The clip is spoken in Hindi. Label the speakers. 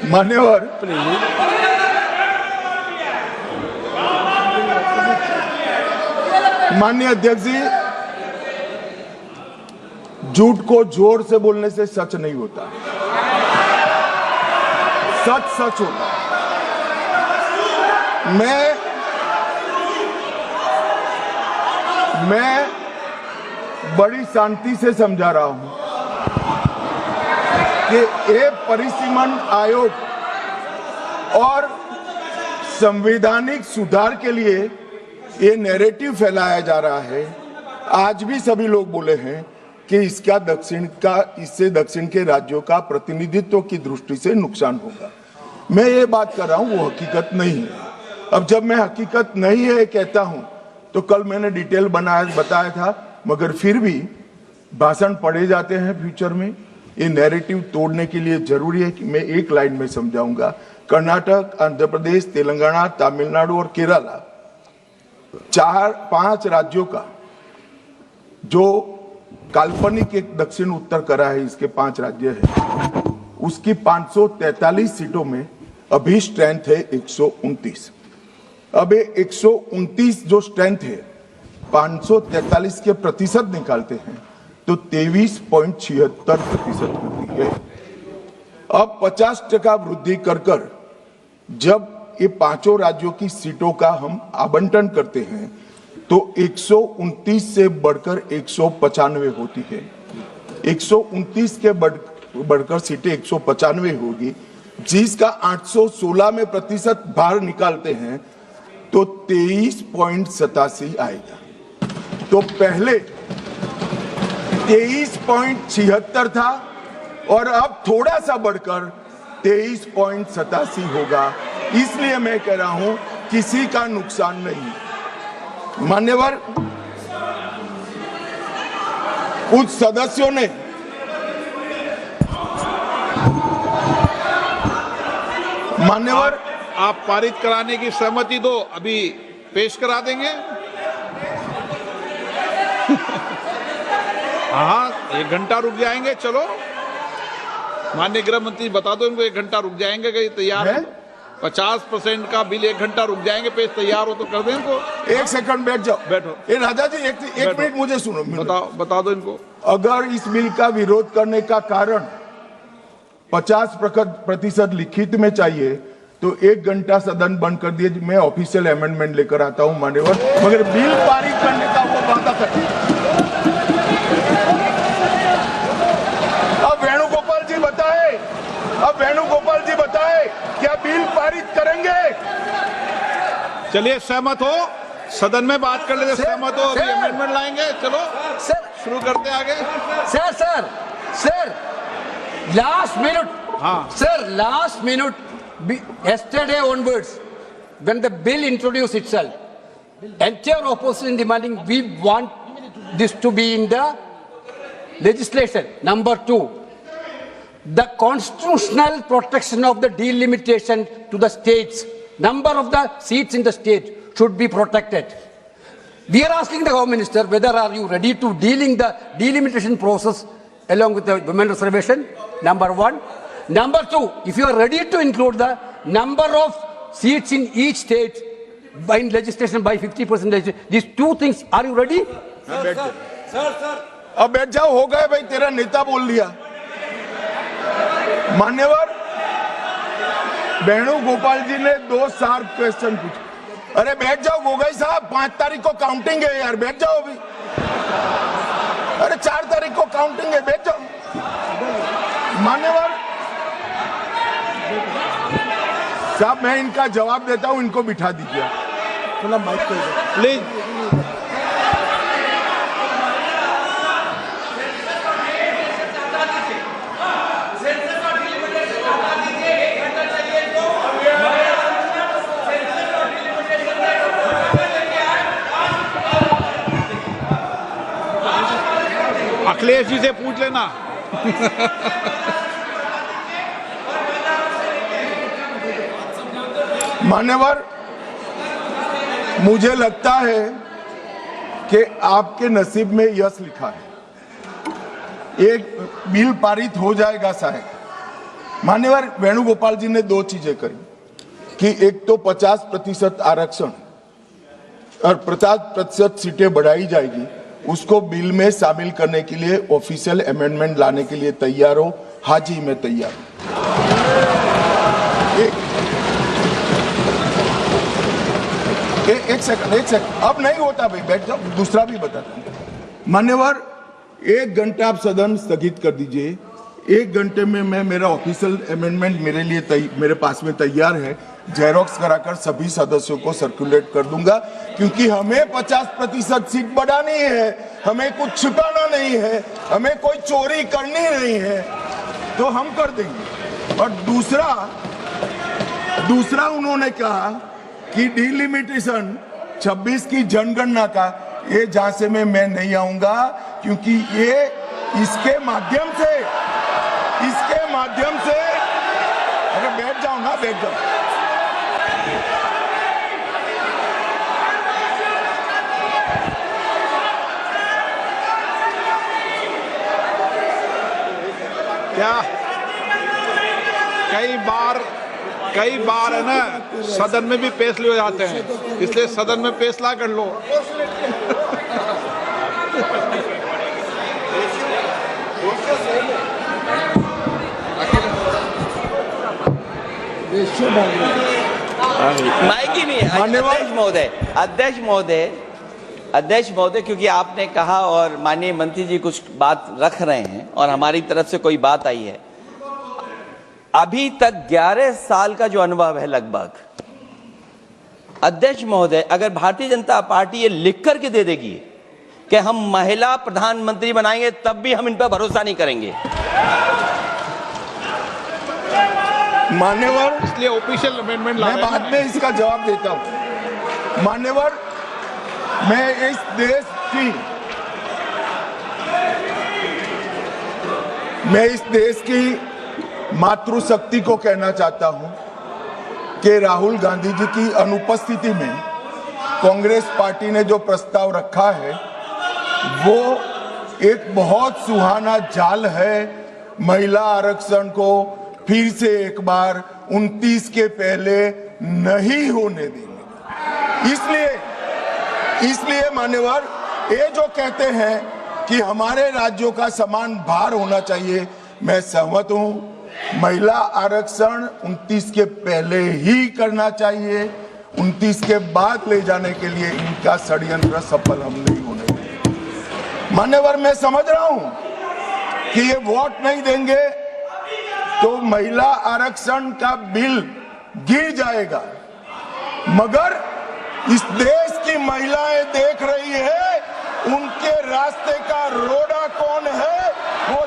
Speaker 1: मान्यवर, माननीय अध्यक्ष जी, झूठ को जोर से बोलने से सच नहीं होता, सच सच होता। मैं बड़ी शांति से समझा रहा हूं कि ये परिसीमन आयोग और संवैधानिक सुधार के लिए ये नैरेटिव फैलाया जा रहा है। आज भी सभी लोग बोले हैं कि इससे दक्षिण के राज्यों का प्रतिनिधित्व की दृष्टि से नुकसान होगा। मैं ये बात कर रहा हूं, वो हकीकत नहीं है। अब जब मैं हकीकत नहीं है कहता हूं तो कल मैंने डिटेल बताया था, मगर फिर भी भाषण पढ़े जाते हैं फ्यूचर में। ये नैरेटिव तोड़ने के लिए जरूरी है कि मैं एक लाइन में समझाऊंगा। कर्नाटक, आंध्र प्रदेश, तेलंगाना, तमिलनाडु और केरला, 4-5 राज्यों का जो काल्पनिक एक दक्षिण उत्तर करा है, इसके 5 राज्य है, उसकी 543 सीटों में अभी स्ट्रेंथ है 129। अब 129 जो स्ट्रेंथ है 543 के प्रतिशत निकालते हैं तो 23.76% होती है। अब 50% वृद्धि कर जब ये 5 राज्यों की सीटों का हम आवंटन करते हैं तो 129 से बढ़कर 195 होती है। 129 के बढ़कर सीटें 195 होगी, जिसका 816 में प्रतिशत भार निकालते हैं तो 23.87 आएगा। तो पहले 23.76 था और अब थोड़ा सा बढ़कर 23.87 होगा। इसलिए मैं कह रहा हूं किसी का नुकसान नहीं। मान्यवर, कुछ सदस्यों ने मान्यवर,
Speaker 2: आप पारित कराने की सहमति दो, अभी पेश करा देंगे। हाँ, 1 घंटा रुक जाएंगे। चलो माननीय गृह मंत्री बता दो इनको, 1 घंटा रुक जाएंगे। कहीं तैयार है? 50% का बिल 1 घंटा रुक जाएंगे। पेश तैयार हो तो कर दें इनको।
Speaker 1: 1 सेकंड बैठ जाओ, बैठो। राजा जी एक मिनट मुझे सुनो,
Speaker 2: बता दो इनको।
Speaker 1: अगर इस बिल का विरोध करने का कारण 50% लिखित में चाहिए तो 1 घंटा सदन बंद कर दिए, मैं ऑफिशियल अमेंडमेंट लेकर आता हूं मान्यवर, मगर बिल पारित करने का वो वादा करते। अब वेणुगोपाल जी बताए क्या बिल पारित करेंगे?
Speaker 2: चलिए, सहमत हो? सदन में बात कर लेते। सहमत हो? अभी अमेंडमेंट लाएंगे। चलो
Speaker 3: सर,
Speaker 2: शुरू करते आगे।
Speaker 3: Sir last minute. हाँ sir, last minute, yesterday onwards, when the bill introduced itself, entire opposition demanding we want this to be in the legislation. Number 2, the constitutional protection of the delimitation to the states, number of the seats in the state should be protected. We are asking the Home Minister whether are you ready to dealing the delimitation process along with the women reservation, number 1. Number 2, if you are ready to include the number of seats in each state by in legislation by 50%, these 2 things, are you ready?
Speaker 1: Sir, अब बैठ जाओ, हो गए भाई, तेरा नेता बोल दिया। मान्यवर, वेणुगोपाल जी ने 2 शार्प क्वेश्चन पूछे। अरे बैठ जाओ गोगोई साहब, 5 तारीख को काउंटिंग है यार, बैठ जाओ अभी। अरे 4 तारीख को काउंटिंग है, बैठ जाओ। मान्यवर साहब, मैं इनका जवाब देता हूं, इनको बिठा दीजिए प्लीज।
Speaker 2: अखिलेश जी से पूछ लेना।
Speaker 1: मान्यवर, मुझे लगता है कि आपके नसीब में यश लिखा है। एक बिल पारित हो जाएगा शायद, मान्यवर वेणुगोपाल जी ने दो चीजें करी कि एक तो 50% आरक्षण और 50% सीटें बढ़ाई जाएगी, उसको बिल में शामिल करने के लिए ऑफिशियल अमेंडमेंट लाने के लिए तैयार हो। हाँ जी, मैं तैयार हूं। एक सेकंड, अब नहीं होता भाई, बैठ जाओ, दूसरा भी बताता हूं। मान्यवर, 1 घंटा आप सदन स्थगित कर दीजिए। 1 घंटे में मैं मेरा ऑफिशियल अमेंडमेंट मेरे पास में तैयार है, जेरोक्स कराकर सभी सदस्यों को सर्कुलेट कर दूंगा, क्योंकि हमें 50% सीट बढ़ानी है, हमें कुछ छुपाना नहीं है, हमें कोई चोरी करनी नहीं है, तो हम कर देंगे। और दूसरा उन्होंने कहा कि डिलिमिटेशन 26 की जनगणना का, ये झांसे में मैं नहीं आऊंगा, क्योंकि ये इसके माध्यम से अरे बैठ जाओ ना, बैठ जाओ।
Speaker 2: क्या कई बार है ना, सदन में भी फैसले हो जाते हैं, इसलिए सदन में फैसला कर लो।
Speaker 4: माइक ही नहीं। अध्यक्ष महोदय, क्योंकि आपने कहा और माननीय मंत्री जी कुछ बात रख रहे हैं और हमारी तरफ से कोई बात आई है, अभी तक 11 साल का जो अनुभव है लगभग, अध्यक्ष महोदय, अगर भारतीय जनता पार्टी ये लिख करके दे देगी कि हम महिला प्रधानमंत्री बनाएंगे, तब भी हम इन पर भरोसा नहीं करेंगे।
Speaker 1: मान्यवर,
Speaker 2: इसलिए ऑफिशियल अमेंडमेंट
Speaker 1: मैं बाद में इसका जवाब देता हूं। मान्यवर, मैं इस देश की मातृशक्ति को कहना चाहता हूं कि राहुल गांधी जी की अनुपस्थिति में कांग्रेस पार्टी ने जो प्रस्ताव रखा है वो एक बहुत सुहाना जाल है, महिला आरक्षण को फिर से एक बार 29 के पहले नहीं होने देंगे। इसलिए मान्यवर, ये जो कहते हैं कि हमारे राज्यों का समान भार होना चाहिए, मैं सहमत हूं। महिला आरक्षण 29 के पहले ही करना चाहिए, 29 के बाद ले जाने के लिए इनका षड्यंत्र सफल हम नहीं होने देंगे। मान्यवर, मैं समझ रहा हूं कि ये वोट नहीं देंगे तो महिला आरक्षण का बिल गिर जाएगा, मगर इस देश की महिलाएं देख रही है, उनके रास्ते का रोड़ा कौन है वो